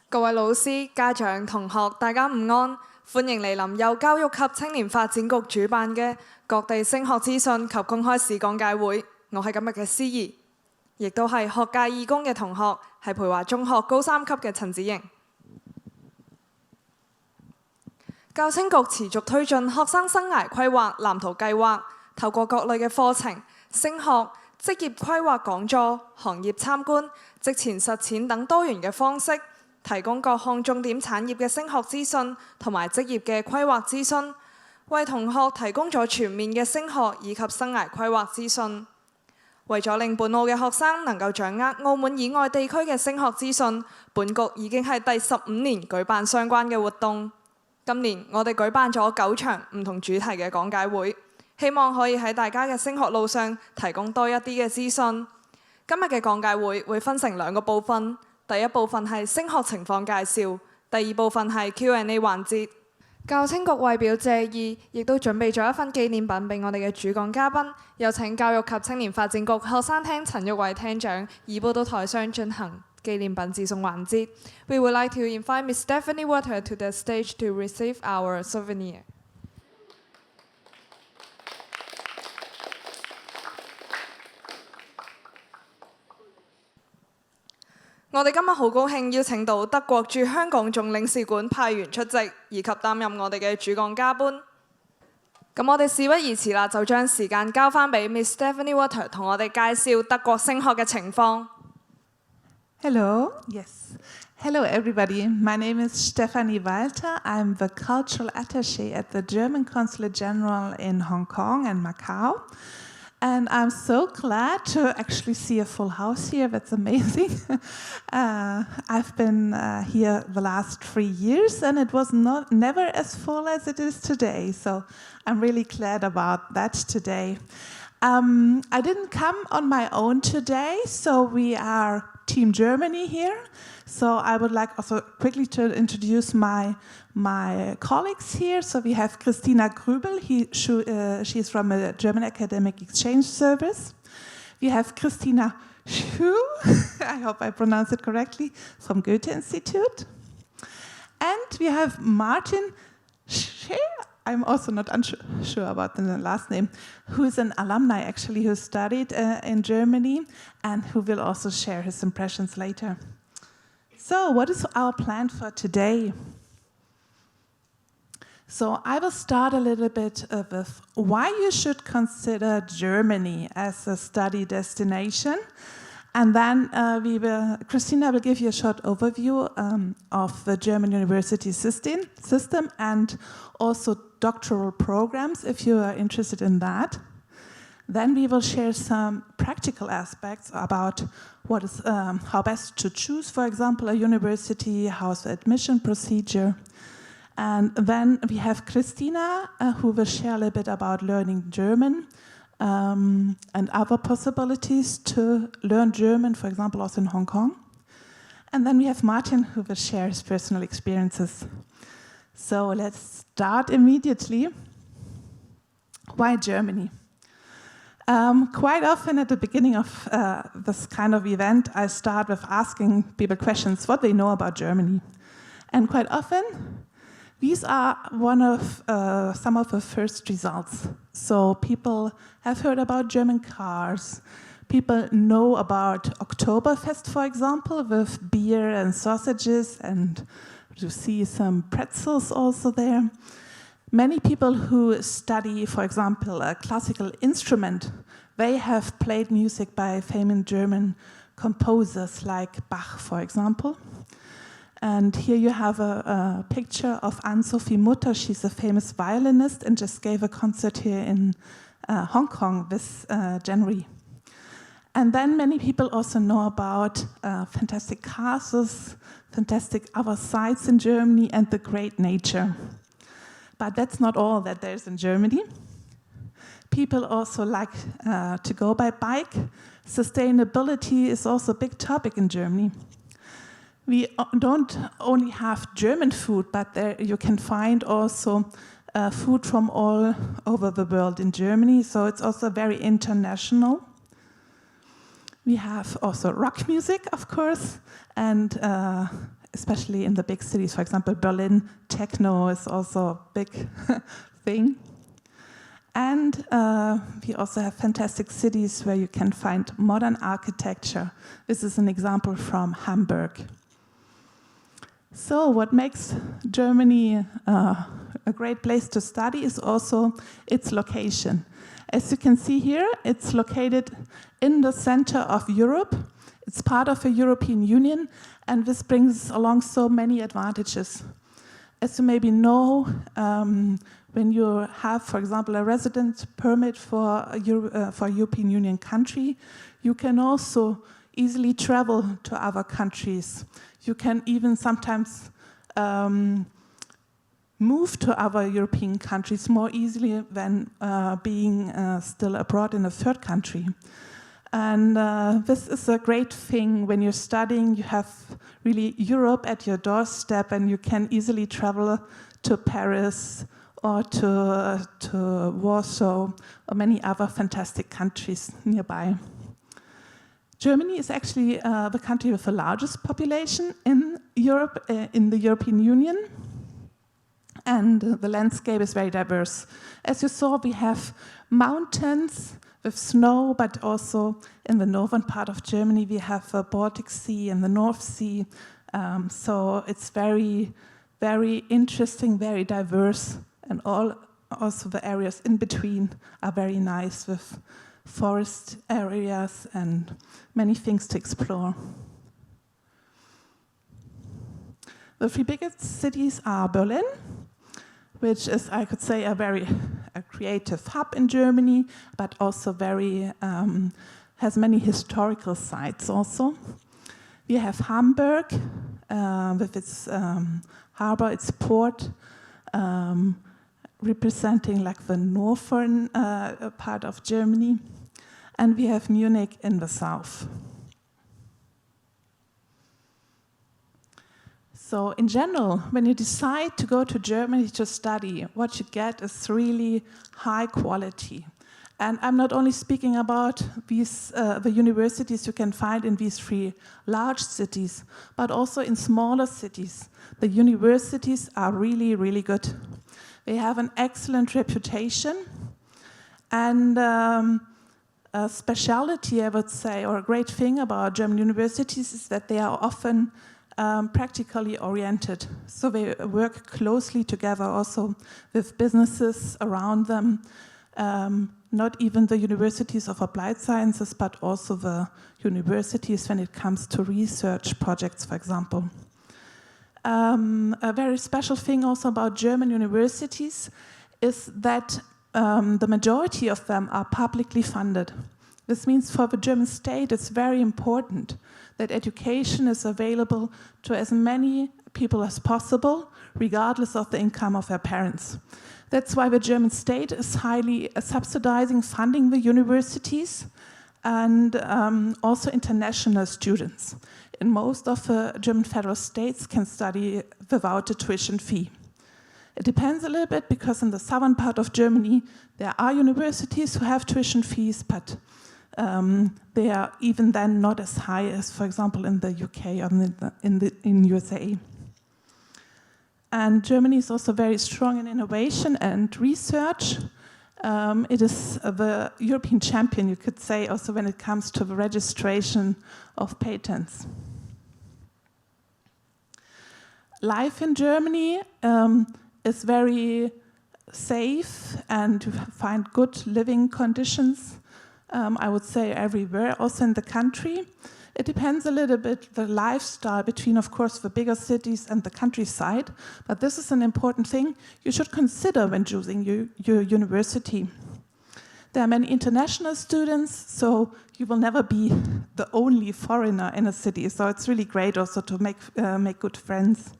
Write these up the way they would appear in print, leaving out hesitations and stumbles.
各位老師、家長、同學，大家午安，歡迎嚟臨由教育及青年發展局主辦嘅各地升學資訊及公開試講解會。我係今日嘅司儀，亦都係學界義工嘅同學，係培華中學高3級嘅陳子瑩。教青局持續推進學生生涯規劃藍圖計劃，透過各類嘅課程、升學、職業規劃講座、行業參觀、職前實踐等多元嘅方式，提供各項重點產業嘅升學資訊同埋職業嘅規劃資訊，為同學提供咗全面嘅升學以及生涯規劃資訊。為咗令本澳嘅學生能夠掌握澳門以外地區嘅升學資訊，本局已經係第15年舉辦相關嘅活動。今年我哋舉辦咗9場唔同主題嘅講解會，希望可以喺大家嘅升學路上提供多一啲嘅資訊。今日嘅講解會分成2個部分，第一部分係升學情況介紹，第二部分係 Q&A 環節。教青局為表謝意，亦都準備咗一份紀念品俾我哋嘅主講嘉賓，有請教育及青年發展局學生廳陳玉偉廳長移步到台上進行紀念品致送環節。We would like to invite Ms. Stephanie Water to the stage to receive our souvenir. 我哋今日好高興邀請到德國駐香港總領事館派員出席，以及擔任我哋嘅主講嘉賓。咁我哋事不宜遲啦，就將時間交翻俾 Ms. Stephanie Water 同我哋介紹德國升學嘅情況。Hello, yes. Hello everybody, my name is Stephanie Walter. I'm the Cultural Attaché at the German Consulate General in Hong Kong and Macau. And I'm so glad to actually see a full house here. That's amazing. I've been here the last 3 years, and it was never as full as it is today. So I'm really glad about that today. I didn't come on my own today, so we are Team Germany here. So I would like also quickly to introduce my colleagues here. So we have Christina Grübel, she's from a German Academic Exchange Service. We have Christina Schuh, I hope I pronounced it correctly, from Goethe Institute. And we have Martin Scher, I'm also not sure about the last name, who is an alumni actually who studied in Germany and who will also share his impressions later. So what is our plan for today? So I will start a little bit with why you should consider Germany as a study destination. And then Christina will give you a short overview of the German university system and also doctoral programs if you are interested in that. Then we will share some practical aspects about what is, how best to choose, for example, a university, how's the admission procedure. And then we have Christina, who will share a little bit about learning German and other possibilities to learn German, for example, also in Hong Kong. And then we have Martin, who will share his personal experiences. So let's start immediately. Why Germany? Quite often at the beginning of this kind of event, I start with asking people questions, what they know about Germany. And quite often, these are some of the first results. So people have heard about German cars. People know about Oktoberfest, for example, with beer and sausages, and you see some pretzels also there. Many people who study, for example, a classical instrument, they have played music by famous German composers like Bach, for example. And here you have a picture of Anne-Sophie Mutter. She's a famous violinist and just gave a concert here in Hong Kong this January. And then many people also know about fantastic castles, fantastic other sites in Germany, and the great nature. But that's not all that there's in Germany. People also like to go by bike. Sustainability is also a big topic in Germany. We don't only have German food, but there you can find also food from all over the world in Germany, so it's also very international. We have also rock music, of course, and especially in the big cities. For example, Berlin, techno is also a big thing. And we also have fantastic cities where you can find modern architecture. This is an example from Hamburg. So what makes Germany a great place to study is also its location. As you can see here, it's located in the center of Europe. It's part of the European Union, and this brings along so many advantages. As you maybe know, when you have, for example, a residence permit for a European Union country, you can also easily travel to other countries. You can even sometimes move to other European countries more easily than being still abroad in a third country. And this is a great thing when you're studying. You have really Europe at your doorstep, and you can easily travel to Paris or to Warsaw or many other fantastic countries nearby. Germany is actually the country with the largest population in Europe, in the European Union. And the landscape is very diverse. As you saw, we have mountains with snow, but also in the northern part of Germany, we have the Baltic Sea and the North Sea. So it's very, very interesting, very diverse, and also the areas in between are very nice with forest areas and many things to explore. The three biggest cities are Berlin, which is, I could say, a creative hub in Germany, but also has many historical sites also. We have Hamburg, with its harbor, its port, representing like the northern part of Germany. And we have Munich in the south. So in general, when you decide to go to Germany to study, what you get is really high quality. And I'm not only speaking about the universities you can find in these three large cities, but also in smaller cities. The universities are really, really good. They have an excellent reputation, and a specialty, I would say, or a great thing about German universities is that they are often practically oriented. So they work closely together also with businesses around them, not even the universities of applied sciences, but also the universities when it comes to research projects, for example. A very special thing also about German universities is that the majority of them are publicly funded. This means for the German state it's very important that education is available to as many people as possible, regardless of the income of their parents. That's why the German state is highly subsidizing, funding the universities, and also international students. In most of the German federal states can study without a tuition fee. It depends a little bit, because in the southern part of Germany there are universities who have tuition fees, but they are even then not as high as, for example, in the UK or in USA. And Germany is also very strong in innovation and research. It is the European champion, you could say, also when it comes to the registration of patents. Life in Germany is very safe, and you find good living conditions, I would say, everywhere, also in the country. It depends a little bit the lifestyle between, of course, the bigger cities and the countryside, but this is an important thing you should consider when choosing your university. There are many international students, so you will never be the only foreigner in a city, so it's really great also to make good friends.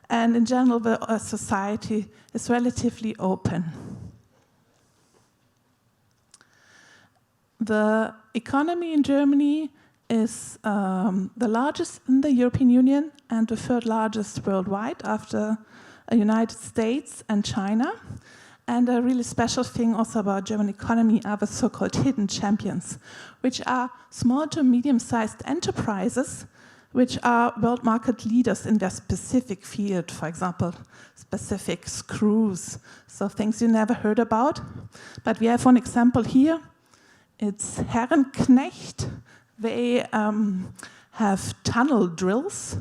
And in general, the society is relatively open. The economy in Germany is the largest in the European Union and the third largest worldwide after the United States and China. And a really special thing also about German economy are the so-called hidden champions, which are small to medium-sized enterprises which are world market leaders in their specific field, for example, specific screws, so things you never heard about. But we have one example here. It's Herrenknecht. They have tunnel drills,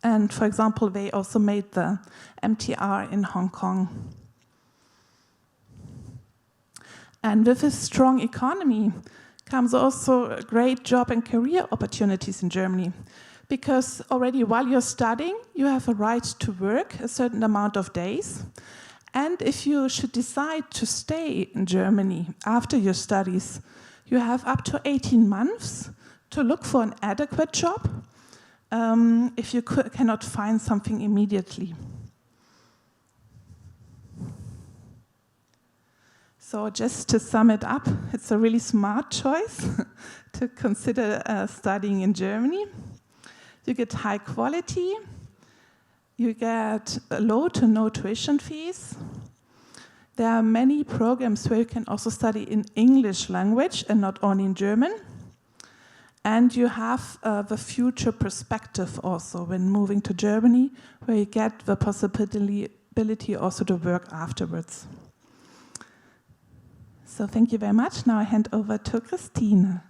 and for example, they also made the MTR in Hong Kong. And with a strong economy comes also great job and career opportunities in Germany. Because already while you're studying, you have a right to work a certain amount of days. And if you should decide to stay in Germany after your studies, you have up to 18 months to look for an adequate job if you cannot find something immediately. So just to sum it up, it's a really smart choice to consider studying in Germany. You get high quality, you get low to no tuition fees. There are many programs where you can also study in English language and not only in German. And you have the future perspective also when moving to Germany, where you get the possibility also to work afterwards. So thank you very much. Now I hand over to Christine.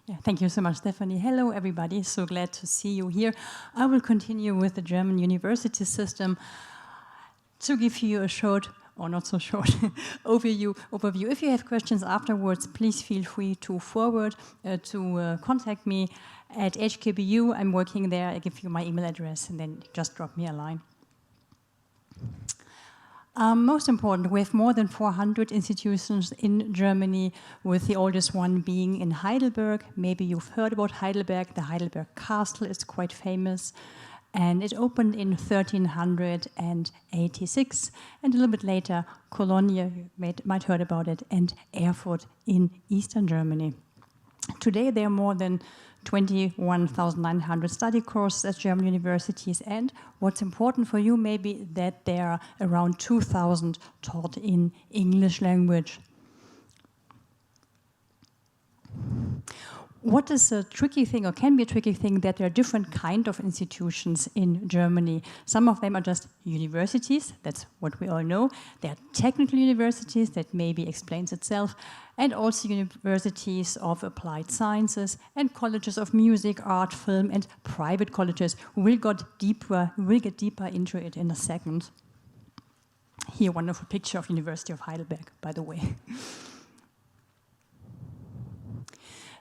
Yeah, thank you so much, Stephanie. Hello, everybody. So glad to see you here. I will continue with the German university system to give you a short, or not so short, overview. If you have questions afterwards, please feel free to forward to contact me at HKBU. I'm working there. I give you my email address, and then just drop me a line. Most important, we have more than 400 institutions in Germany, with the oldest one being in Heidelberg. Maybe you've heard about Heidelberg. The Heidelberg Castle is quite famous. And it opened in 1386. And a little bit later, Cologne, you might heard about it, and Erfurt in Eastern Germany. Today, there are more than 21,900 study courses at German universities, and what's important for you maybe that there are around 2,000 taught in English language. What is a tricky thing, or can be a tricky thing, that there are different kind of institutions in Germany. Some of them are just universities, that's what we all know. There are technical universities, that maybe explains itself, and also universities of applied sciences and colleges of music, art, film, and private colleges. We'll get deeper into it in a second. Here, a wonderful picture of University of Heidelberg, by the way.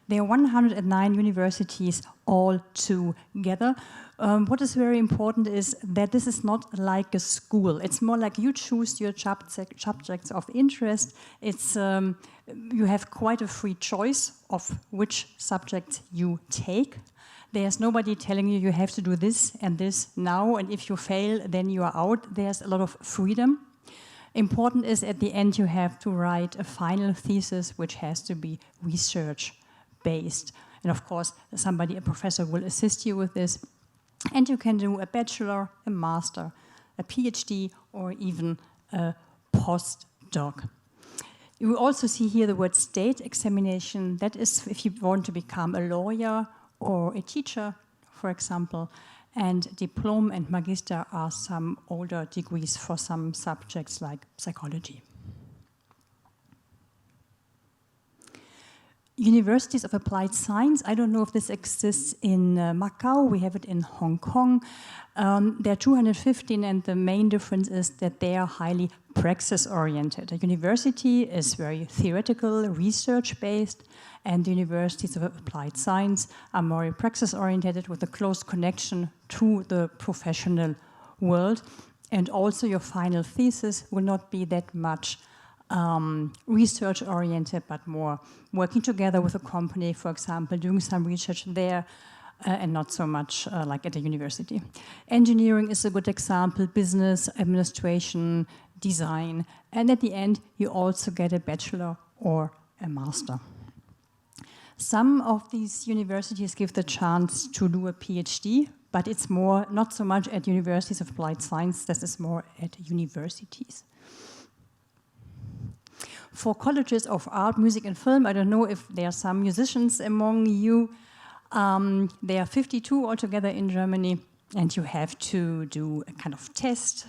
There are 109 universities all together. What is very important is that this is not like a school. It's more like you choose your subjects of interest. It's you have quite a free choice of which subjects you take. There's nobody telling you have to do this and this now, and if you fail, then you are out. There's a lot of freedom. Important is at the end you have to write a final thesis, which has to be research-based. And of course, a professor will assist you with this. And you can do a bachelor, a master, a PhD, or even a postdoc. You will also see here the word state examination. That is if you want to become a lawyer or a teacher, for example. And diploma and magister are some older degrees for some subjects like psychology. Universities of Applied Science, I don't know if this exists in Macau, we have it in Hong Kong. There are 215, and the main difference is that they are highly praxis-oriented. A university is very theoretical, research-based, and the universities of applied science are more praxis-oriented with a close connection to the professional world. And also your final thesis will not be that much research-oriented, but more working together with a company, for example, doing some research there, and not so much like at a university. Engineering is a good example, business, administration, design, and at the end, you also get a bachelor or a master. Some of these universities give the chance to do a PhD, but it's more, not so much at universities of applied science, this is more at universities. For colleges of art, music and film, I don't know if there are some musicians among you. There are 52 altogether in Germany, and you have to do a kind of test,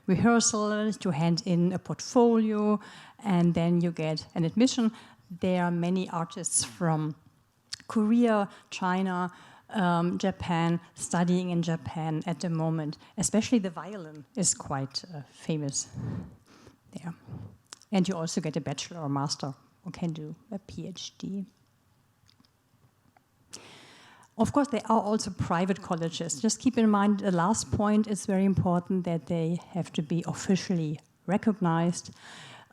rehearsal, to hand in a portfolio, and then you get an admission. There are many artists from Korea, China, Japan, studying in Japan at the moment. Especially the violin is quite famous there. And you also get a bachelor or master, or can do a PhD. Of course, there are also private colleges. Just keep in mind, the last point is very important, that they have to be officially recognized.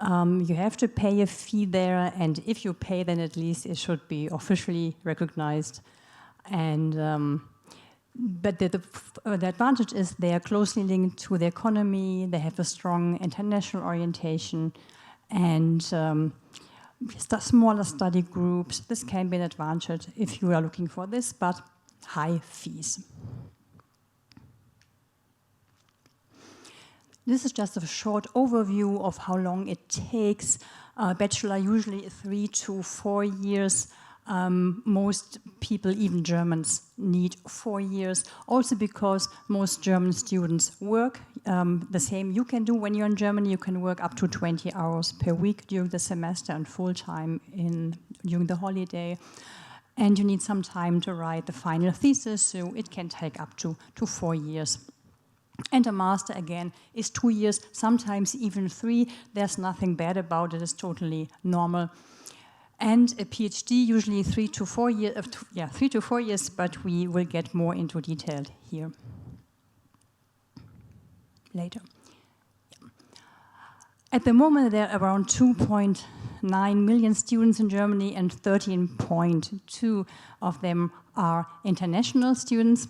You have to pay a fee there, and if you pay, then at least it should be officially recognized. And but the advantage is they are closely linked to the economy. They have a strong international orientation, and smaller study groups. This can be an advantage if you are looking for this, but high fees. This is just a short overview of how long it takes. Bachelor usually 3 to 4 years. Most people, even Germans, need 4 years. Also because most German students work. The same you can do when you're in Germany. You can work up to 20 hours per week during the semester and full-time during the holiday. And you need some time to write the final thesis, so it can take up to 4 years. And a master, again, is 2 years, sometimes even 3. There's nothing bad about it. It's totally normal. And a PhD, usually 3 to 4 years, 3 to 4 years, but we will get more into detail here later. At the moment, there are around 2.9 million students in Germany, and 13.2 of them are international students.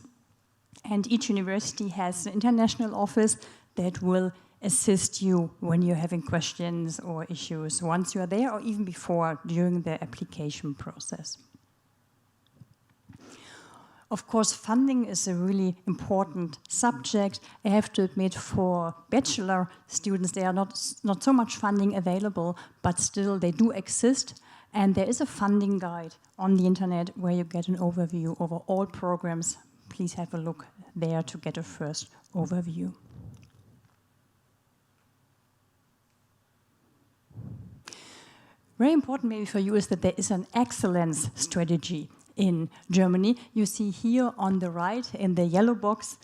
And each university has an international office that will assist you when you're having questions or issues once you're there, or even before, during the application process. Of course, funding is a really important subject. I have to admit, for bachelor students, there are not so much funding available, but still they do exist. And there is a funding guide on the internet where you get an overview over all programs. Please have a look there to get a first overview. Very important maybe for you is that there is an excellence strategy in Germany. You see here on the right in the yellow box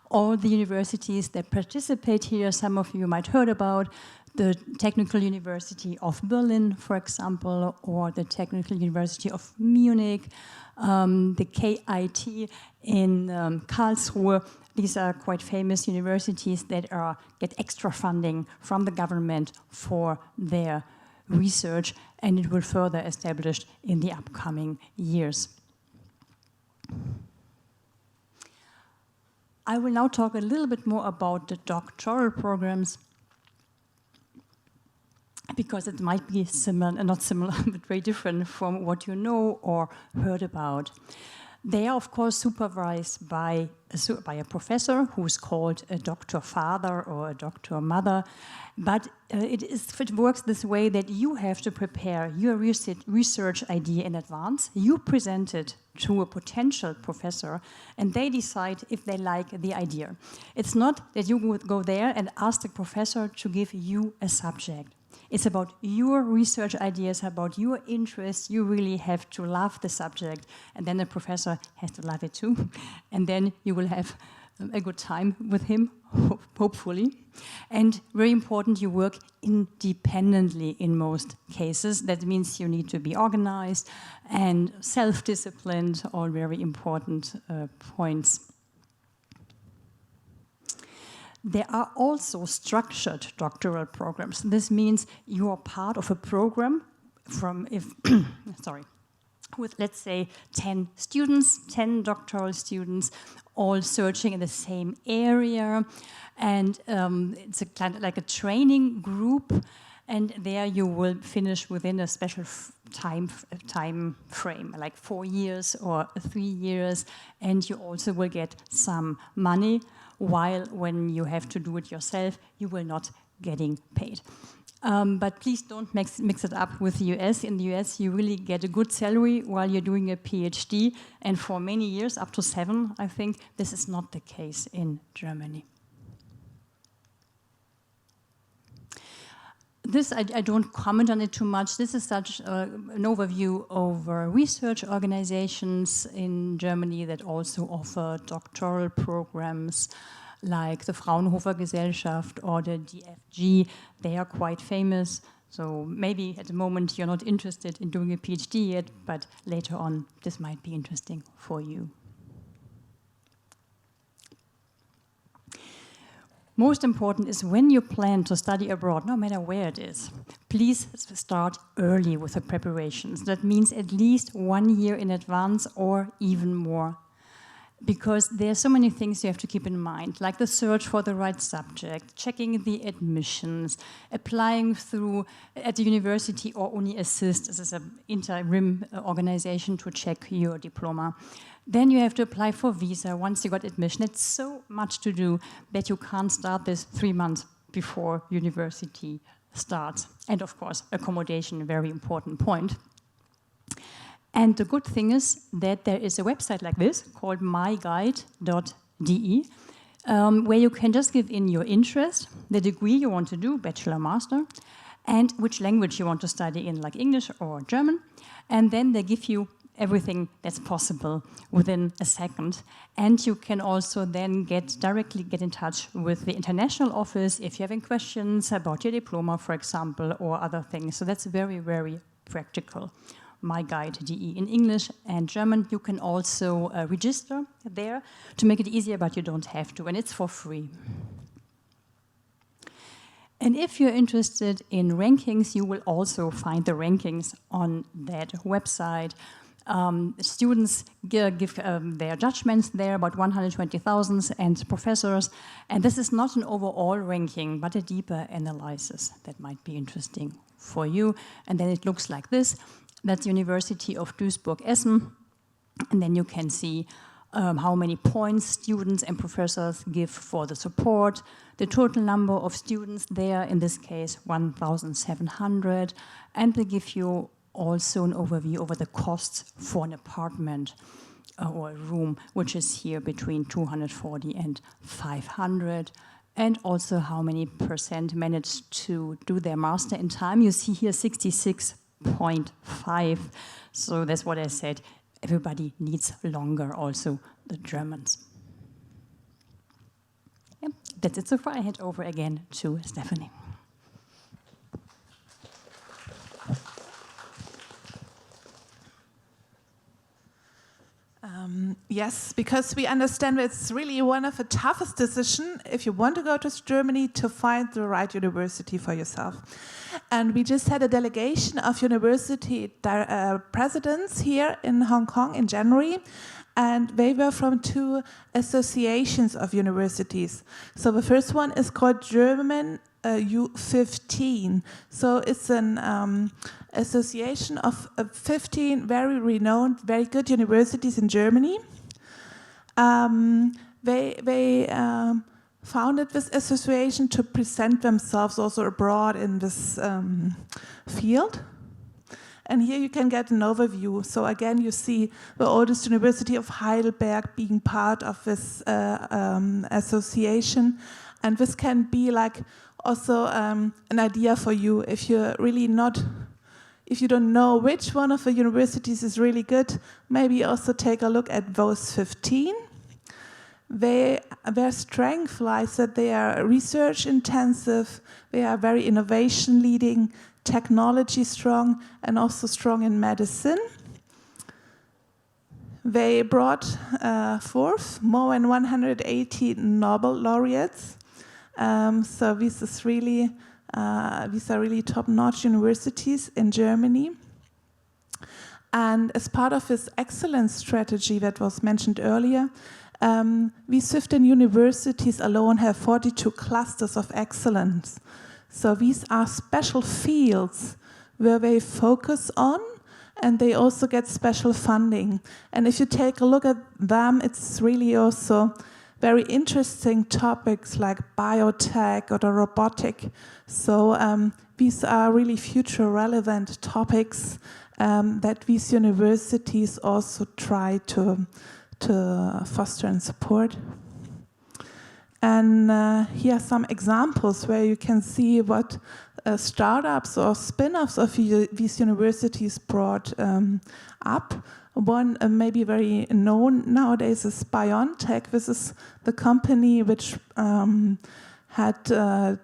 all the universities that participate here. Some of you might heard about the Technical University of Berlin, for example, or the Technical University of Munich, the KIT in Karlsruhe. These are quite famous universities that get extra funding from the government for their research, and it will further established in the upcoming years. I will now talk a little bit more about the doctoral programs, because it might be similar, not similar, but very different from what you know or heard about. They are, of course, supervised by a professor who's called a doctor father or a doctor mother. But it works this way that you have to prepare your research idea in advance. You present it to a potential professor, and they decide if they like the idea. It's not that you would go there and ask the professor to give you a subject. It's about your research ideas, about your interests. You really have to love the subject, and then the professor has to love it too. And then you will have a good time with him, hopefully. And very important, you work independently in most cases. That means you need to be organized and self-disciplined, all very important points. There are also structured doctoral programs. This means you are part of a program with, let's say, 10 students, 10 doctoral students, all searching in the same area. And it's kind of like a training group. And there you will finish within a special time frame, like 4 years or 3 years. And you also will get some money, while when you have to do it yourself, you will not getting paid. But please don't mix it up with the US. In the US, you really get a good salary while you're doing a PhD, and for many years, up to 7, I think, this is not the case in Germany. This, I don't comment on it too much. This is such an overview over research organizations in Germany that also offer doctoral programs, like the Fraunhofer Gesellschaft or the DFG. They are quite famous. So maybe at the moment you're not interested in doing a PhD yet, but later on this might be interesting for you. Most important is when you plan to study abroad, no matter where it is, please start early with the preparations. That means at least 1 year in advance or even more. Because there are so many things you have to keep in mind, like the search for the right subject, checking the admissions, applying through at the university or Uni Assist. This is an interim organization to check your diploma. Then you have to apply for visa once you got admission. It's so much to do that you can't start this 3 months before university starts. And of course, accommodation, a very important point. And the good thing is that there is a website like this called myguide.de, where you can just give in your interest, the degree you want to do, bachelor, master, and which language you want to study in, like English or German. And then they give you everything that's possible within a second. And you can also then directly get in touch with the international office if you have any questions about your diploma, for example, or other things. So that's very, very practical. myguide.de in English and German. You can also register there to make it easier, but you don't have to, and it's for free. And if you're interested in rankings, you will also find the rankings on that website. Students give their judgments there, about 120,000, and professors. And this is not an overall ranking, but a deeper analysis that might be interesting for you. And then it looks like this. That's University of Duisburg-Essen. And then you can see how many points students and professors give for the support, the total number of students there, in this case 1,700, and they give you also an overview over the costs for an apartment or a room, which is here between 240 and 500, and also how many % managed to do their master in time. You see here 66.5, so that's what I said. Everybody needs longer, also the Germans. Yep, that's it so far. I hand over again to Stephanie. Yes, because we understand it's really one of the toughest decisions if you want to go to Germany to find the right university for yourself. And we just had a delegation of university presidents here in Hong Kong in January, and they were from 2 associations of universities. So the first one is called German U15. So it's an association of 15 very renowned, very good universities in Germany. They founded this association to present themselves also abroad in this field. And here you can get an overview. So again, you see the oldest University of Heidelberg being part of this association. And this can be like also an idea for you if you're really not, if you don't know which one of the universities is really good, maybe also take a look at those 15. Their strength lies that they are research intensive, they are very innovation leading, technology strong, and also strong in medicine. They brought forth more than 180 Nobel laureates. So these are really top-notch universities in Germany. And as part of this excellence strategy that was mentioned earlier, these 15 universities alone have 42 clusters of excellence. So these are special fields where they focus on, and they also get special funding. And if you take a look at them, it's really also very interesting topics like biotech or the robotic. So these are really future relevant topics that these universities also try to foster and support. And here are some examples where you can see what startups or spin-offs of these universities brought up. One maybe very known nowadays is BioNTech. This is the company which had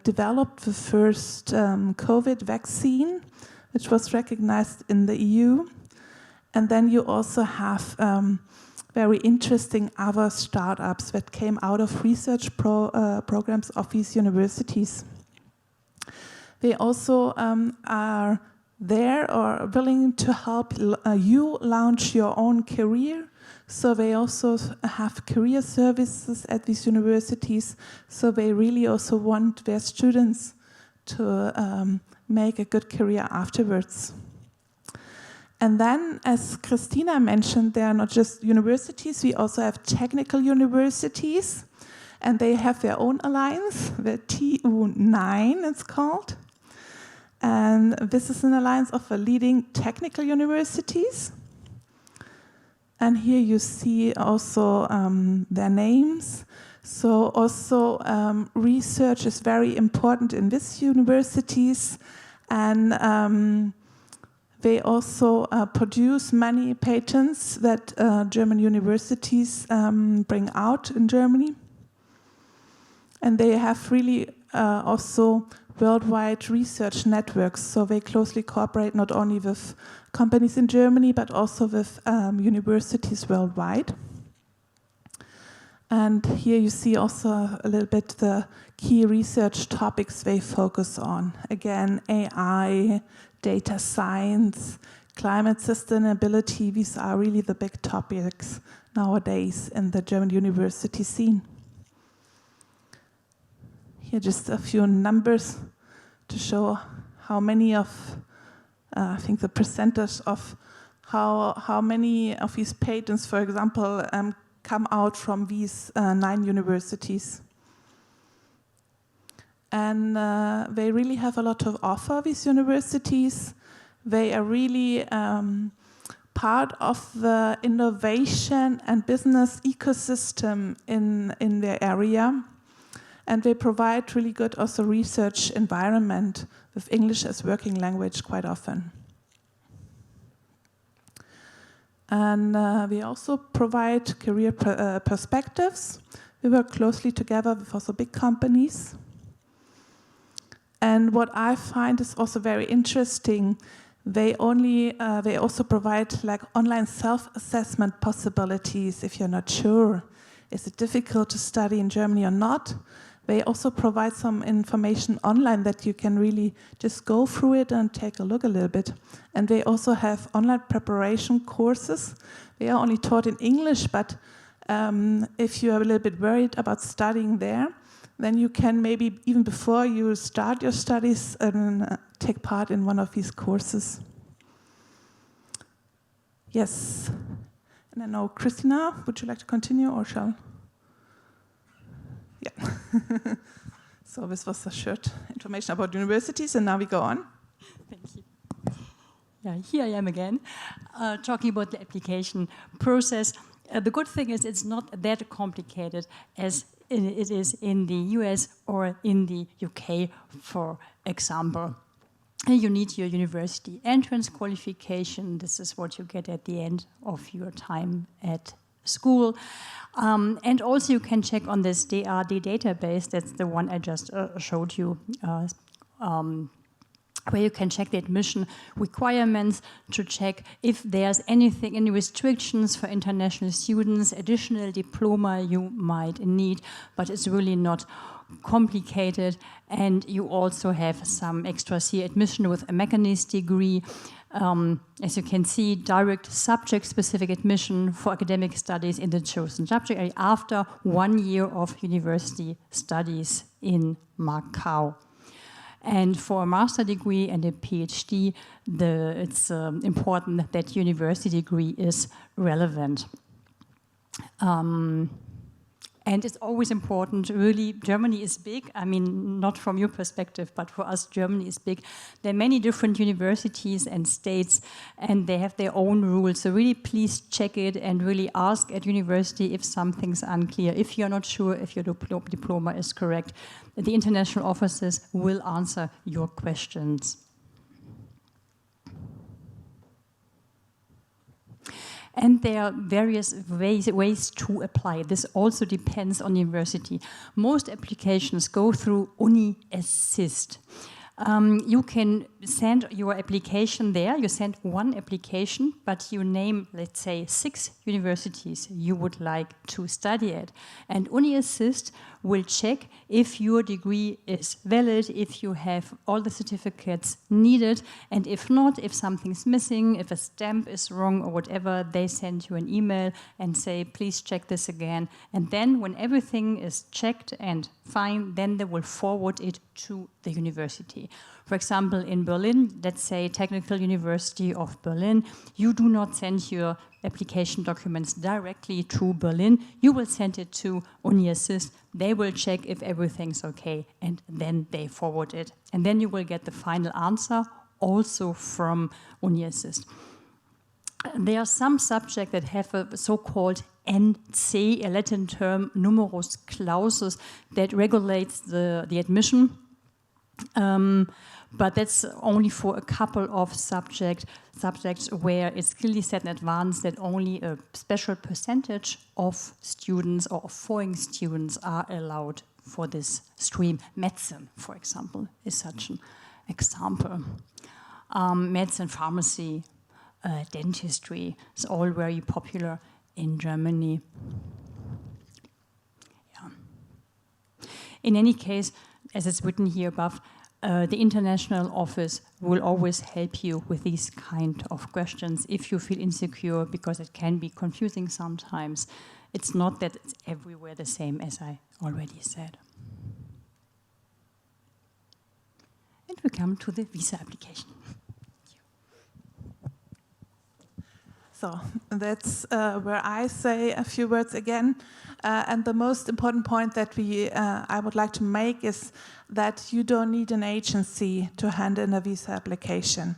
developed the first COVID vaccine, which was recognized in the EU. And then you also have very interesting other startups that came out of research programs of these universities. They also are there or willing to help you launch your own career. So they also have career services at these universities. So they really also want their students to make a good career afterwards. And then, as Christina mentioned, they are not just universities, we also have technical universities, and they have their own alliance, the TU9 it's called. And this is an alliance of the leading technical universities. And here you see also their names. So also research is very important in these universities, and they also produce many patents that German universities bring out in Germany. And they have really also worldwide research networks, so they closely cooperate not only with companies in Germany, but also with universities worldwide. And here you see also a little bit the key research topics they focus on. Again, AI, data science, climate sustainability, these are really the big topics nowadays in the German university scene. Here just a few numbers to show how many of, I think the percentage of how many of these patents, for example, come out from these 9 universities. And they really have a lot to offer, these universities. They are really part of the innovation and business ecosystem in their area. And they provide really good also research environment with English as working language quite often. And we also provide career perspectives. We work closely together with also big companies. And what I find is also very interesting, they also provide like online self-assessment possibilities if you're not sure. Is it difficult to study in Germany or not? They also provide some information online that you can really just go through it and take a look a little bit. And they also have online preparation courses. They are only taught in English, but if you are a little bit worried about studying there, then you can maybe even before you start your studies take part in one of these courses. Yes. And I know, Christina, would you like to continue or shall? Yeah. So this was a short information about universities, and now we go on. Thank you. Yeah, here I am again, talking about the application process. The good thing is it's not that complicated as it is in the US or in the UK, for example. You need your university entrance qualification. This is what you get at the end of your time at school. And also you can check on this DRD database. That's the one I just showed you, where you can check the admission requirements to check if there's anything, any restrictions for international students, additional diploma you might need, but it's really not complicated. And you also have some extra C admission with a mechanist degree. As you can see, direct subject-specific admission for academic studies in the chosen subject after 1 year of university studies in Macau. And for a master degree and a PhD, it's important that university degree is relevant. And it's always important, really, Germany is big. I mean, not from your perspective, but for us, Germany is big. There are many different universities and states, and they have their own rules. So really, please check it and really ask at university if something's unclear. If you're not sure if your diploma is correct, the international offices will answer your questions. And there are various ways to apply. This also depends on the university. Most applications go through Uni Assist. You can send your application there. You send one application, but you name, let's say, 6 universities you would like to study at. And Uni Assist will check if your degree is valid, if you have all the certificates needed, and if not, if something's missing, if a stamp is wrong or whatever, they send you an email and say, please check this again. And then when everything is checked and fine, then they will forward it to the university. For example, in Berlin, let's say Technical University of Berlin, you do not send your application documents directly to Berlin. You will send it to Uni Assist. They will check if everything's okay, and then they forward it. And then you will get the final answer also from Uni Assist. There are some subjects that have a so-called NC, a Latin term, numerus clausus, that regulates the admission. But that's only for a couple of subjects where it's clearly said in advance that only a special percentage of students or of foreign students are allowed for this stream. Medicine, for example, is such an example. Medicine, pharmacy, dentistry is all very popular in Germany. Yeah. In any case, as it's written here above, the international office will always help you with these kind of questions if you feel insecure, because it can be confusing sometimes. It's not that it's everywhere the same, as I already said. And we come to the visa application. So that's where I say a few words again. And the most important point that I would like to make is that you don't need an agency to hand in a visa application.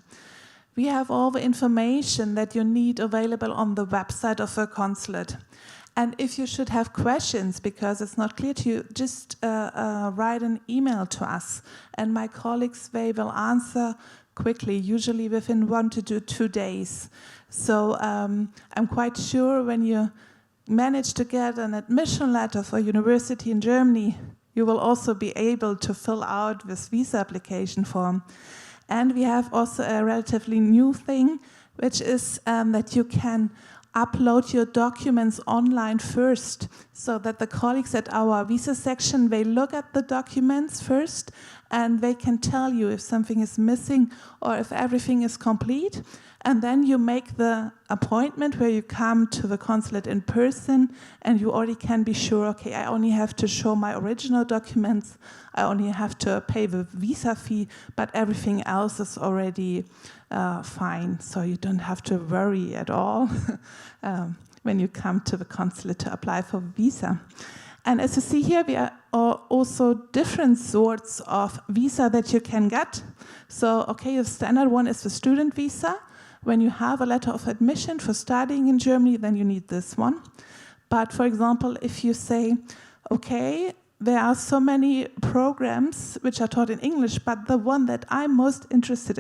We have all the information that you need available on the website of a consulate. And if you should have questions because it's not clear to you, just write an email to us. And my colleagues, they will answer quickly, usually within 1 to 2 days. So I'm quite sure when you manage to get an admission letter for a university in Germany, you will also be able to fill out this visa application form. And we have also a relatively new thing, which is that you can upload your documents online first, so that the colleagues at our visa section, they look at the documents first and they can tell you if something is missing or if everything is complete. And then you make the appointment where you come to the consulate in person and you already can be sure, okay, I only have to show my original documents, I only have to pay the visa fee, but everything else is already fine. So you don't have to worry at all when you come to the consulate to apply for a visa. And as you see here, there are also different sorts of visa that you can get. So, okay, the standard one is the student visa. When you have a letter of admission for studying in Germany, then you need this one. But for example, if you say, okay, there are so many programs which are taught in English, but the one that I'm most interested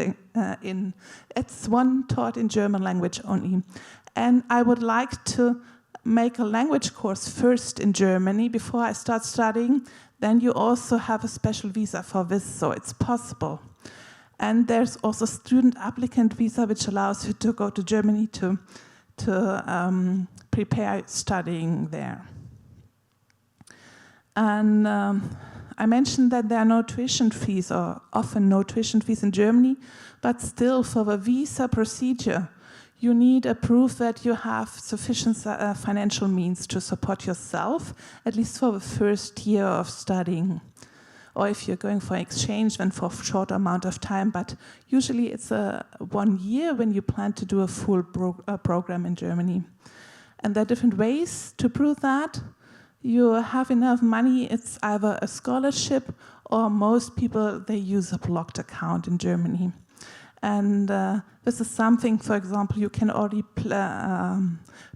in, it's one taught in German language only. And I would like to make a language course first in Germany before I start studying, then you also have a special visa for this, so it's possible. And there's also student applicant visa, which allows you to go to Germany to prepare studying there. And I mentioned that there are no tuition fees, or often no tuition fees in Germany, but still for the visa procedure, you need a proof that you have sufficient financial means to support yourself, at least for the first year of studying. Or if you're going for exchange, then for a short amount of time, but usually it's 1 year when you plan to do a full program in Germany. And there are different ways to prove that. you have enough money, it's either a scholarship or most people, they use a blocked account in Germany. And this is something, for example, you can already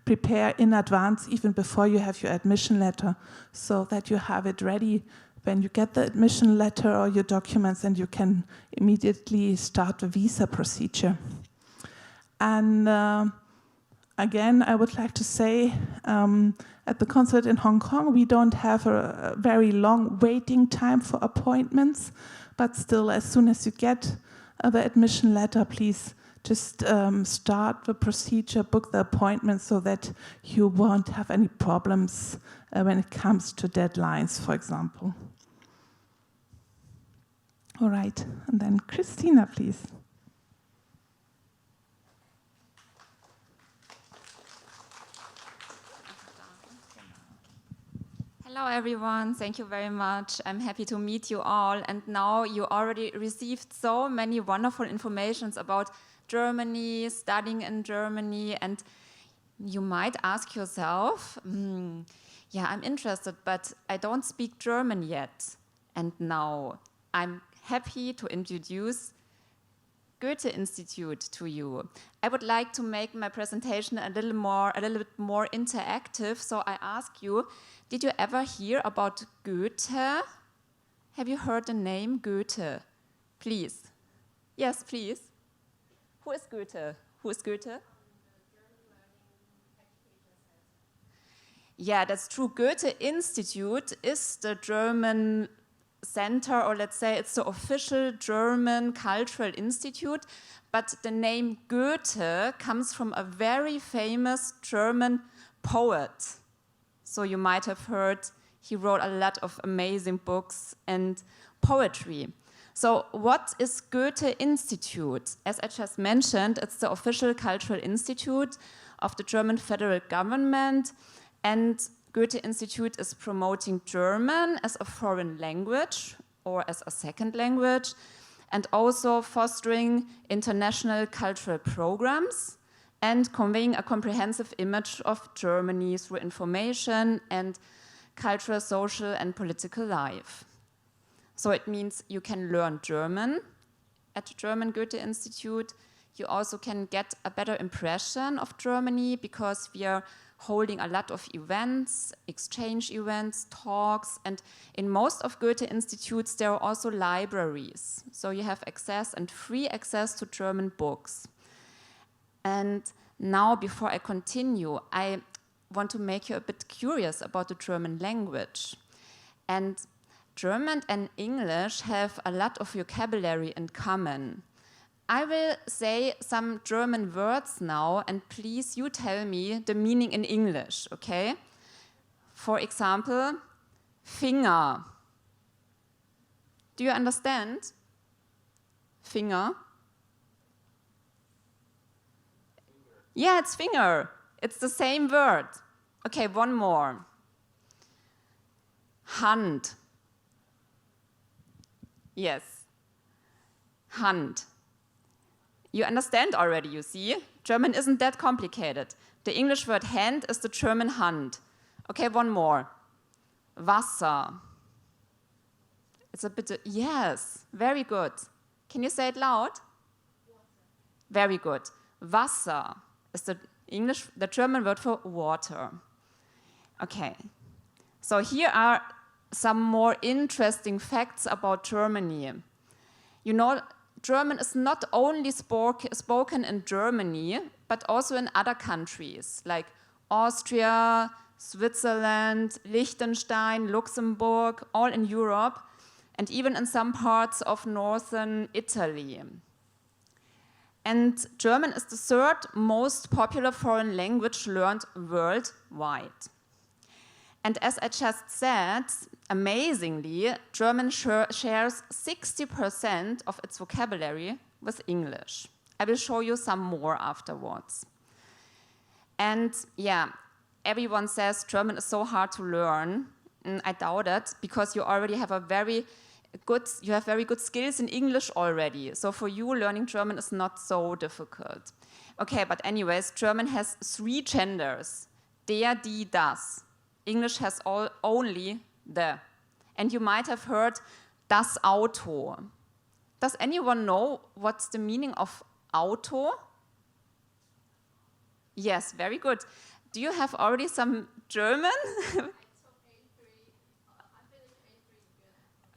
prepare in advance, even before you have your admission letter, so that you have it ready when you get the admission letter or your documents, and you can immediately start the visa procedure. And again, I would like to say, at the consulate in Hong Kong, we don't have a very long waiting time for appointments, but still, as soon as you get the admission letter, please just start the procedure, book the appointment, so that you won't have any problems when it comes to deadlines, for example. All right, and then Christina, please. Hello everyone, thank you very much. I'm happy to meet you all. And now you already received so many wonderful informations about Germany, studying in Germany, and you might ask yourself, yeah, I'm interested, but I don't speak German yet. And now I'm happy to introduce Goethe Institute to you. I would like to make my presentation a little bit more interactive, so I ask you, did you ever hear about Goethe? Have you heard the name Goethe? Please. Yes, please. Who is Goethe? Who is Goethe? Yeah, that's true. Goethe Institute is the German center, or let's say it's the official German cultural institute, but the name Goethe comes from a very famous German poet. So you might have heard he wrote a lot of amazing books and poetry. So what is Goethe Institute? As I just mentioned, it's the official cultural institute of the German federal government, and Goethe Institute is promoting German as a foreign language or as a second language, and also fostering international cultural programs and conveying a comprehensive image of Germany through information and cultural, social, and political life. So it means you can learn German at the German Goethe Institute. You also can get a better impression of Germany because we are holding a lot of events, exchange events, talks, and in most of Goethe Institutes there are also libraries. So you have access and free access to German books. And now, before I continue, I want to make you a bit curious about the German language. And German and English have a lot of vocabulary in common. I will say some German words now, and please you tell me the meaning in English, okay? For example, finger. Do you understand? Finger? Yeah, it's finger. It's the same word. Okay, one more. Hand. Yes. Hand. You understand already, you see? German isn't that complicated. The English word hand is the German Hand. Okay, one more. Wasser. It's a bit, yes, very good. Can you say it loud? Water. Very good. Wasser is the German word for water. Okay, so here are some more interesting facts about Germany. You know, German is not only spoken in Germany, but also in other countries like Austria, Switzerland, Liechtenstein, Luxembourg, all in Europe, and even in some parts of northern Italy. And German is the third most popular foreign language learned worldwide. And as I just said, amazingly, German shares 60% of its vocabulary with English. I will show you some more afterwards. And yeah, everyone says German is so hard to learn. I doubt it, because you already have very good skills in English already. So for you, learning German is not so difficult. Okay, but anyways, German has 3 genders. Der, die, das. English has only the. And you might have heard das Auto. Does anyone know what's the meaning of Auto? Yes, very good. Do you have already some German?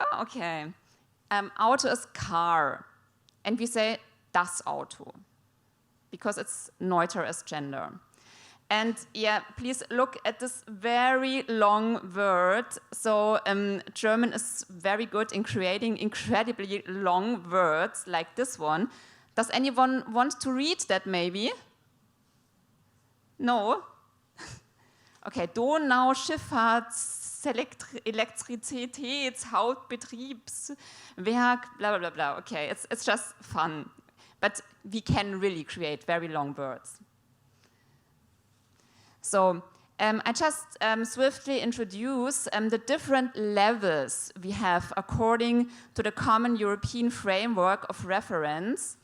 Oh, okay. Auto is car. And we say das Auto because it's neuter as gender. And yeah, please look at this very long word. So German is very good in creating incredibly long words like this one. Does anyone want to read that maybe? No? Okay, Donau-Schifffahrts-Elektrizitäts-Hauptbetriebswerk, blah, blah, blah, blah. Okay, it's just fun. But we can really create very long words. So I just swiftly introduce the different levels we have according to the Common European Framework of Reference,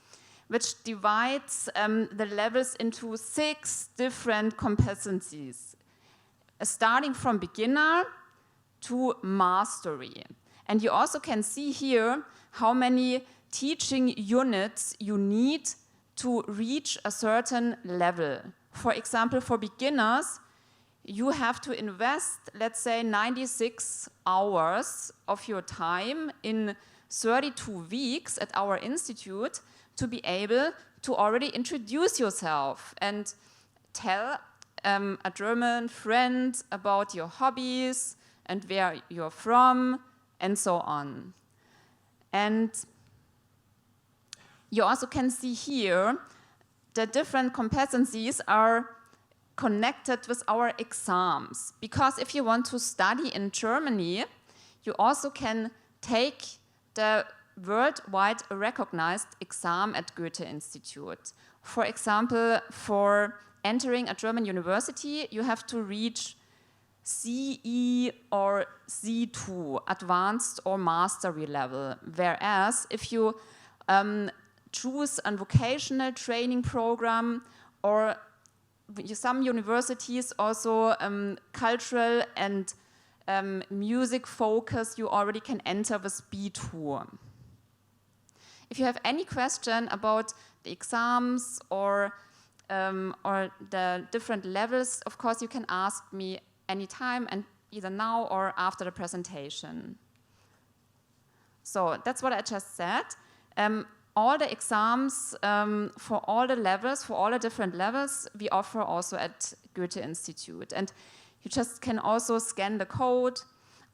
which divides the levels into 6 different competencies, starting from beginner to mastery. And you also can see here how many teaching units you need to reach a certain level. For example, for beginners, you have to invest, let's say, 96 hours of your time in 32 weeks at our institute to be able to already introduce yourself and tell a German friend about your hobbies and where you're from and so on. And you also can see here the different competencies are connected with our exams. Because if you want to study in Germany, you also can take the worldwide recognized exam at Goethe Institute. For example, for entering a German university, you have to reach CE or C2, advanced or mastery level. Whereas if you choose a vocational training program, or some universities also cultural and music focus, you already can enter with B2. If you have any question about the exams or the different levels, of course you can ask me anytime, and either now or after the presentation. So that's what I just said. All the exams for all the levels, for all the different levels, we offer also at Goethe Institute. And you just can also scan the code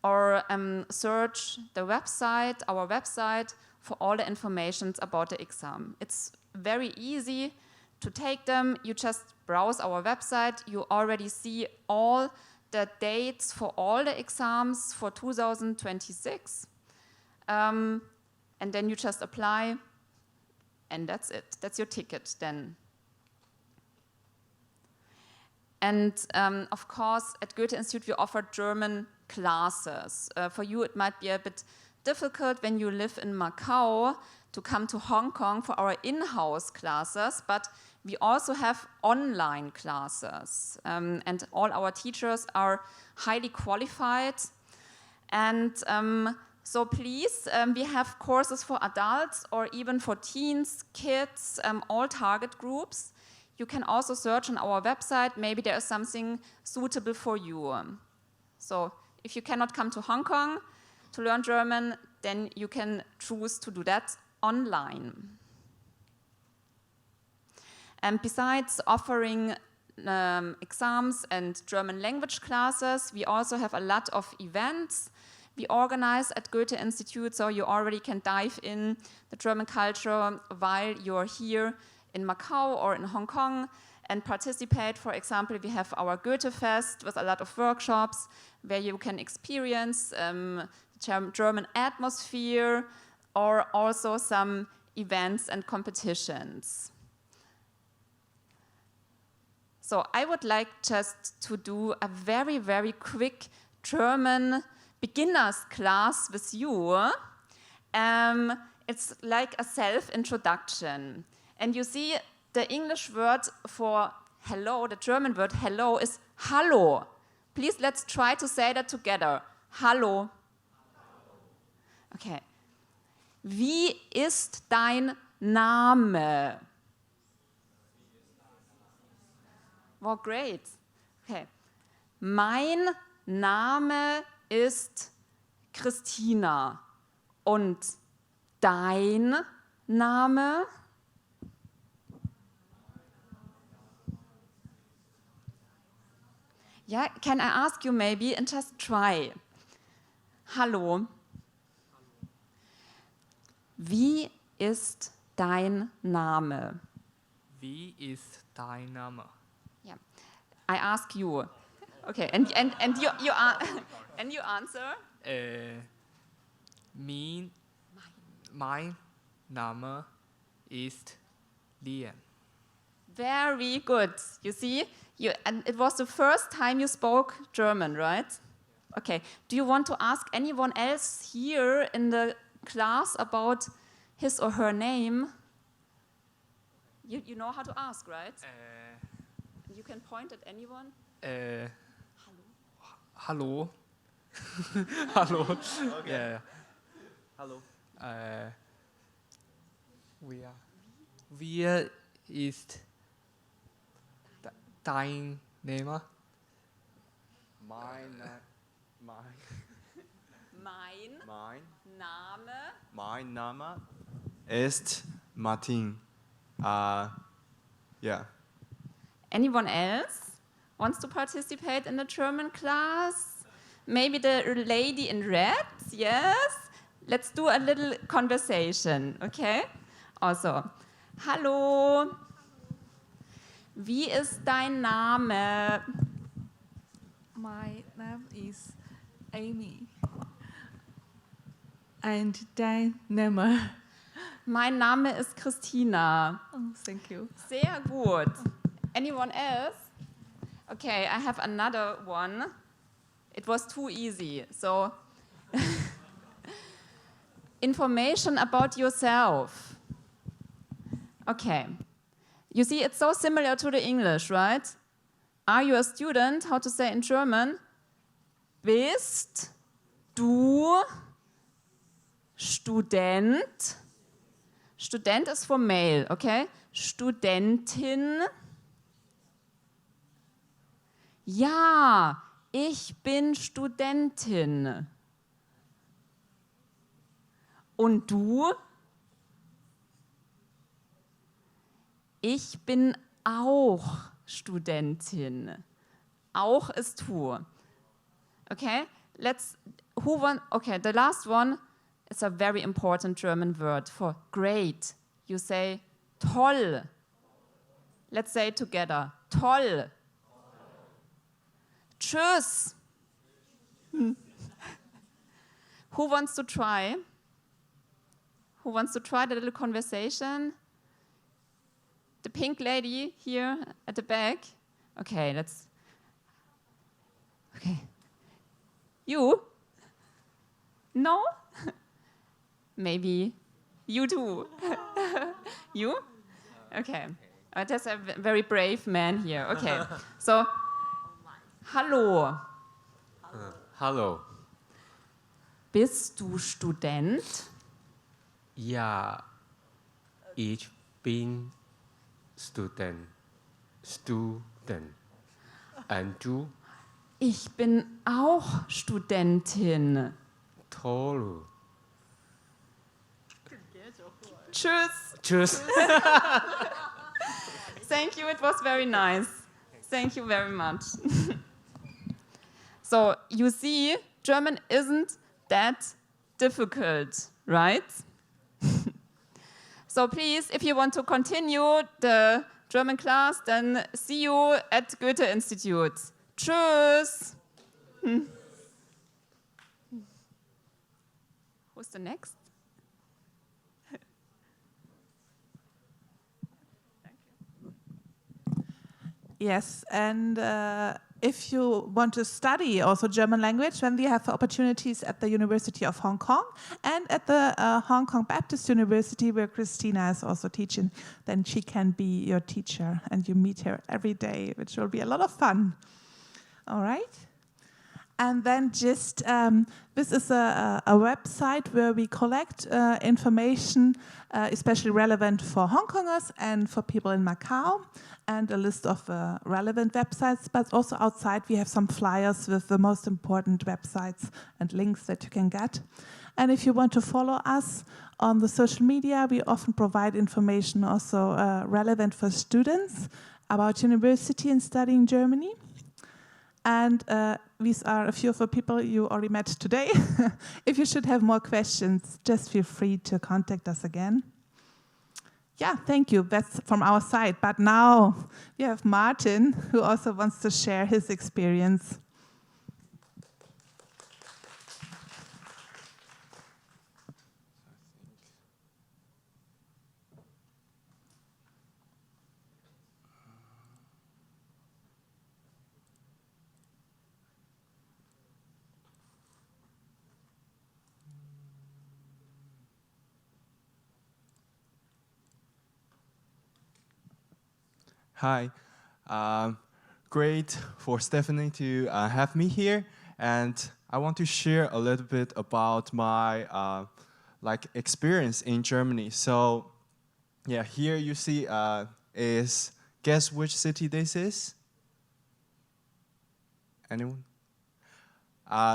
or search the website, our website, for all the information about the exam. It's very easy to take them. You just browse our website. You already see all the dates for all the exams for 2026. And then you just apply. And that's it. That's your ticket then. And of course, at Goethe Institute, we offer German classes. For you, it might be a bit difficult when you live in Macau to come to Hong Kong for our in-house classes, but we also have online classes. And all our teachers are highly qualified. And so please, we have courses for adults or even for teens, kids, all target groups. You can also search on our website. Maybe there is something suitable for you. So if you cannot come to Hong Kong to learn German, then you can choose to do that online. And besides offering exams and German language classes, we also have a lot of events we organize at Goethe Institute, so you already can dive in the German culture while you're here in Macau or in Hong Kong and participate. For example, we have our Goethe Fest with a lot of workshops where you can experience German atmosphere, or also some events and competitions. So I would like just to do a very, very quick German beginners class with you. It's like a self-introduction. And you see the English word for hello, the German word hello is hallo. Please, let's try to say that together. Hallo. Okay. Wie ist dein Name? Wow, great. Okay. Mein Name ist Christina. Und dein Name? Yeah, can I ask you maybe and just try? Hallo. Wie ist dein Name? Wie ist dein Name? Yeah. I ask you. Okay, and you answer? Mein Name ist Liam. Very good. You see, and it was the first time you spoke German, right? Okay. Do you want to ask anyone else here in the class about his or her name? You know how to ask, right? You can point at anyone. Hallo. Hallo. Okay. Yeah. Hallo. Wie ist dein Name? Mein Name ist Martin. Yeah. Anyone else wants to participate in the German class? Maybe the lady in red? Yes? Let's do a little conversation, okay? Also, hallo. Wie ist dein Name? My name is Amy. And dein Name? Mein Name ist Christina. Oh, thank you. Sehr gut. Anyone else? Okay, I have another one. It was too easy. So, information about yourself. Okay. You see, it's so similar to the English, right? Are you a student? How to say in German? Bist du Student? Student ist for male, okay? Studentin. Ja, ich bin Studentin. Und du? Ich bin auch Studentin. Auch ist who. Okay, okay, the last one is a very important German word for great. You say toll. Let's say it together. Toll. Tschüss. Who wants to try? Who wants to try the little conversation? The pink lady here at the back. Okay, let's. Okay. You? No? Maybe you too. You? Okay. That's a very brave man here. Okay. So, hallo. Hallo. Bist du Student? Ja, ich bin Student. Und du? Ich bin auch Studentin. Toll. Tschüss. Tschüss. Thank you, it was very nice. Thank you very much. So, you see, German isn't that difficult, right? So please, if you want to continue the German class, then see you at Goethe Institute. Tschüss. Who's the next? Yes, and if you want to study also German language, then we have opportunities at the University of Hong Kong and at the Hong Kong Baptist University, where Christina is also teaching. Then she can be your teacher, and you meet her every day, which will be a lot of fun. All right? And then just, this is a website where we collect information, especially relevant for Hong Kongers and for people in Macau, and a list of relevant websites. But also outside, we have some flyers with the most important websites and links that you can get. And if you want to follow us on the social media, we often provide information also relevant for students about university and study in Germany. And these are a few of the people you already met today. If you should have more questions, just feel free to contact us again. Yeah, thank you. That's from our side. But now we have Martin, who also wants to share his experience. Hi, great for Stephanie to have me here, and I want to share a little bit about my experience in Germany. So, yeah, here you see is, guess which city this is? Anyone?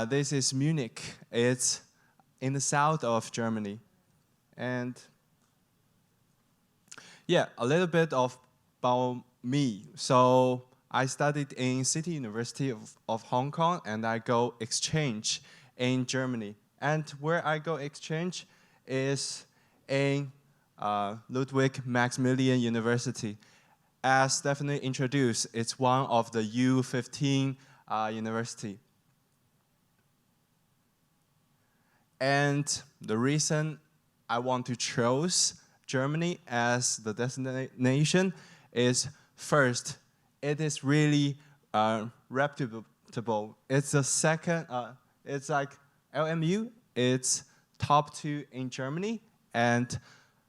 This is Munich. It's in the south of Germany, and yeah, a little bit about me. So I studied in City University of Hong Kong, and I go exchange in Germany. And where I go exchange is in Ludwig Maximilian University. As Stephanie introduced, it's one of the U15 university. And the reason I want to choose Germany as the destination is, first, it is really reputable. It's the second, it's like LMU, it's top 2 in Germany and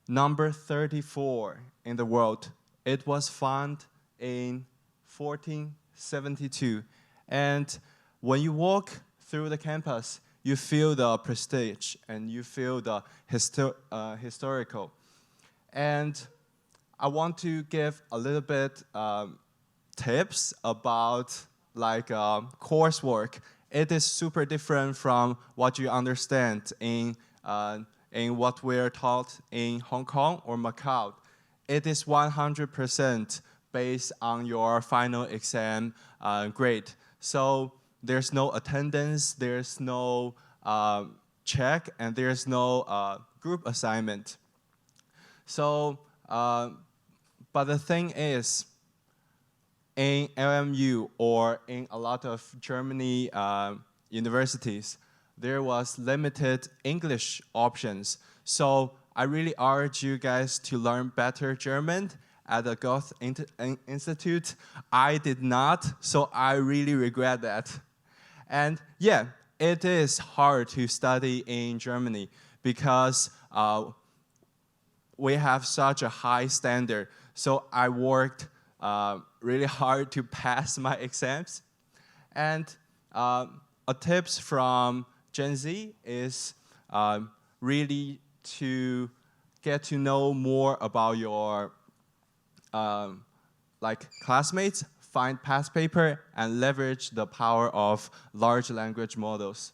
number 34 in the world. It was founded in 1472. And when you walk through the campus, you feel the prestige and you feel the historical. And I want to give a little bit tips about coursework. It is super different from what you understand in what we're taught in Hong Kong or Macau. It is 100% based on your final exam grade. So there's no attendance, there's no check, and there's no group assignment. So, but the thing is, in LMU or in a lot of Germany universities, there was limited English options. So I really urge you guys to learn better German at the Goethe Institute. I did not, so I really regret that. And yeah, it is hard to study in Germany because we have such a high standard. So I worked really hard to pass my exams. And a tips from Gen Z is really to get to know more about your classmates, find past paper, and leverage the power of large language models.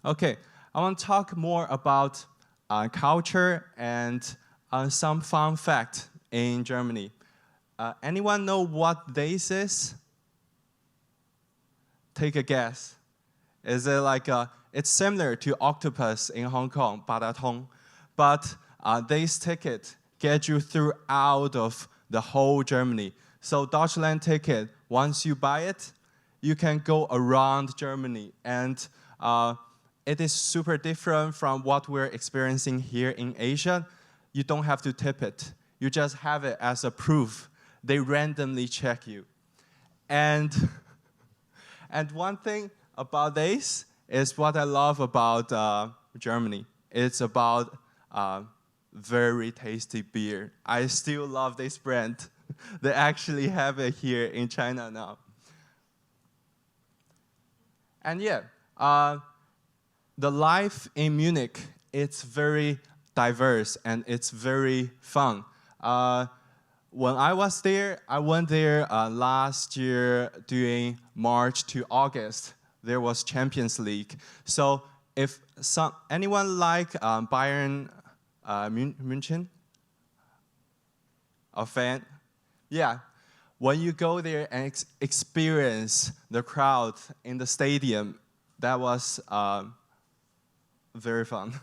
Okay, I want to talk more about culture and some fun fact in Germany. Anyone know what this is? Take a guess. Is it it's similar to octopus in Hong Kong, Badatong, but this ticket gets you throughout of the whole Germany. So Deutschland ticket, once you buy it, you can go around Germany, and it is super different from what we're experiencing here in Asia. You don't have to tip it. You just have it as a proof. They randomly check you. And one thing about this is what I love about Germany. It's about very tasty beer. I still love this brand. They actually have it here in China now. And yeah, the life in Munich, it's very diverse and it's very fun. When I was there, I went there last year during March to August. There was Champions League. So if anyone like Bayern München, a fan, yeah, when you go there and experience the crowd in the stadium, that was very fun.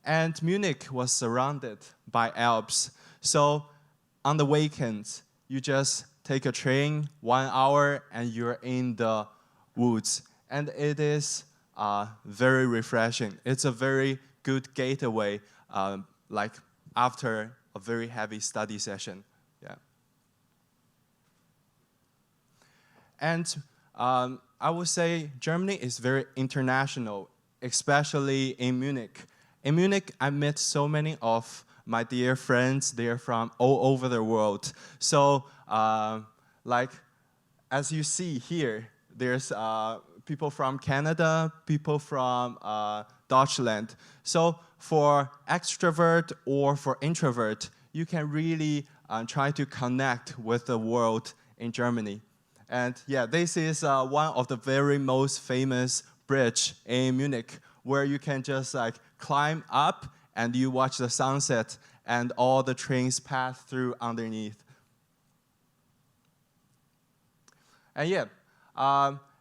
And Munich was surrounded by Alps. So on the weekends, you just take a train, 1 hour, and you're in the woods. And it is very refreshing. It's a very good gateway, like after a very heavy study session. Yeah. And I would say Germany is very international, especially in Munich. In Munich, I met so many of my dear friends. They're from all over the world. So, like, as you see here, there's people from Canada, people from Deutschland. So for extrovert or for introvert, you can really try to connect with the world in Germany. And yeah, this is one of the very most famous bridge in Munich, where you can just like climb up and you watch the sunset and all the trains pass through underneath. And yeah,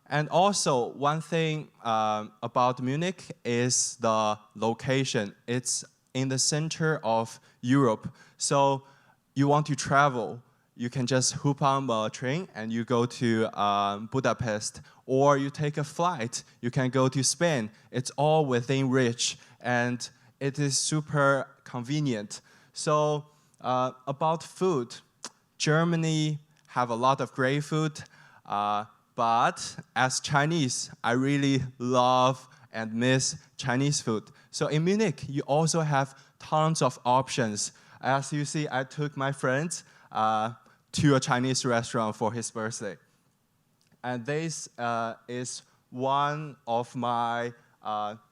and also one thing about Munich is the location. It's in the center of Europe. So you want to travel, you can just hoop on a train and you go to Budapest, or you take a flight, you can go to Spain. It's all within reach and it is super convenient. So about food, Germany have a lot of great food, but as Chinese, I really love and miss Chinese food. So in Munich, you also have tons of options. As you see, I took my friends to a Chinese restaurant for his birthday. And this is one of my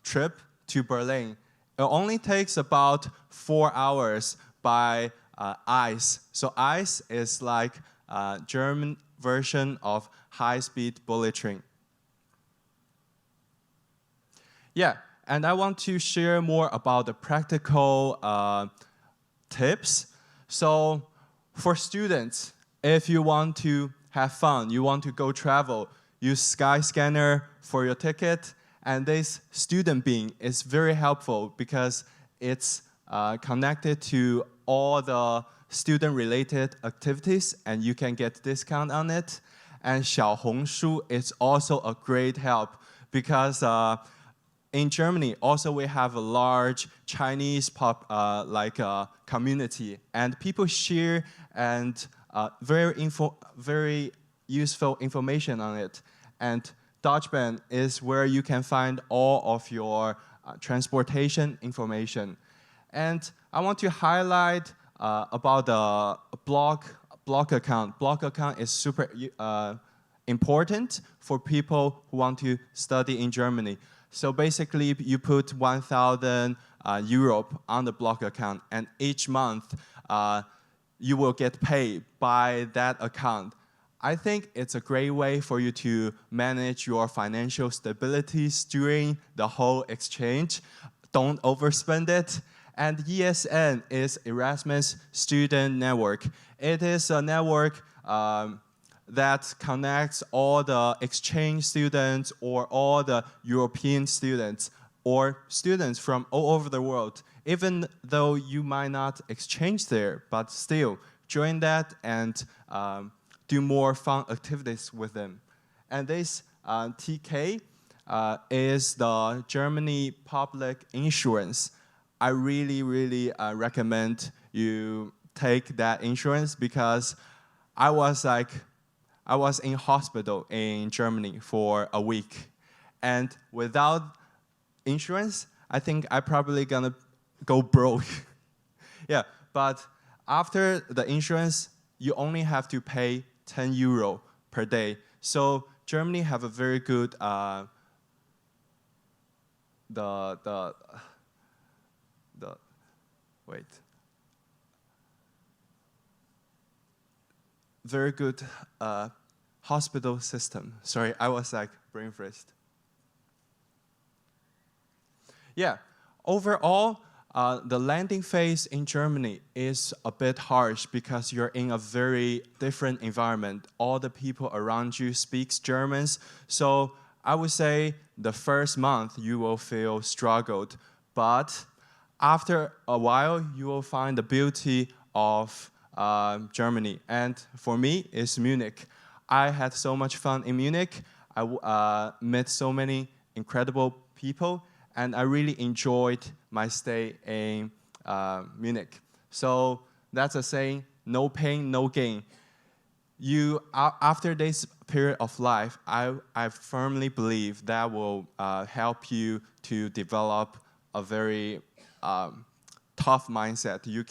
trip to Berlin. It only takes about 4 hours by ICE. So ICE is like a German version of high-speed bullet train. Yeah, and I want to share more about the practical tips. So for students, if you want to have fun, you want to go travel, use Skyscanner for your ticket. And this student bean is very helpful because it's connected to all the student-related activities and you can get discount on it. And Xiaohongshu is also a great help because in Germany, also we have a large Chinese community, and people share and very useful information on it. And Deutschbahn is where you can find all of your transportation information. And I want to highlight about the blog account. Blog account is super important for people who want to study in Germany. So basically, you put 1,000 euro on the blog account, and each month you will get paid by that account. I think it's a great way for you to manage your financial stabilities during the whole exchange. Don't overspend it. And ESN is Erasmus Student Network. It is a network that connects all the exchange students or all the European students or students from all over the world. Even though you might not exchange there, but still join that and do more fun activities with them. And this TK is the Germany public insurance. I really recommend you take that insurance because I was in hospital in Germany for a week. And without insurance, I think I'm probably gonna go broke. Yeah, but after the insurance, you only have to pay 10 euro per day. So Germany have a very good very good hospital system. Sorry, I was like brain freezed. Yeah, overall, the landing phase in Germany is a bit harsh because you're in a very different environment. All the people around you speaks Germans. So I would say the first month you will feel struggled, but after a while you will find the beauty of Germany. And for me, it's Munich. I had so much fun in Munich. I met so many incredible people, and I really enjoyed my stay in Munich. So that's a saying, no pain, no gain. After this period of life, I firmly believe that will help you to develop a very tough mindset. You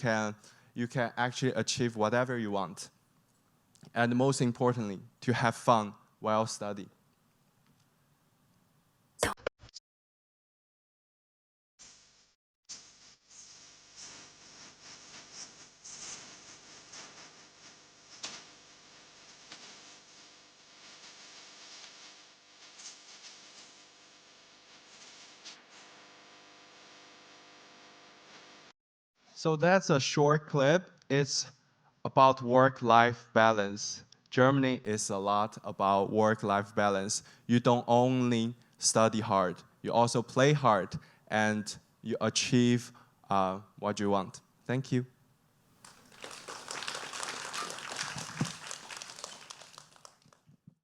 can actually achieve whatever you want. And most importantly, to have fun while studying. So that's a short clip. It's about work-life balance. Germany is a lot about work-life balance. You don't only study hard, you also play hard, and you achieve what you want. Thank you.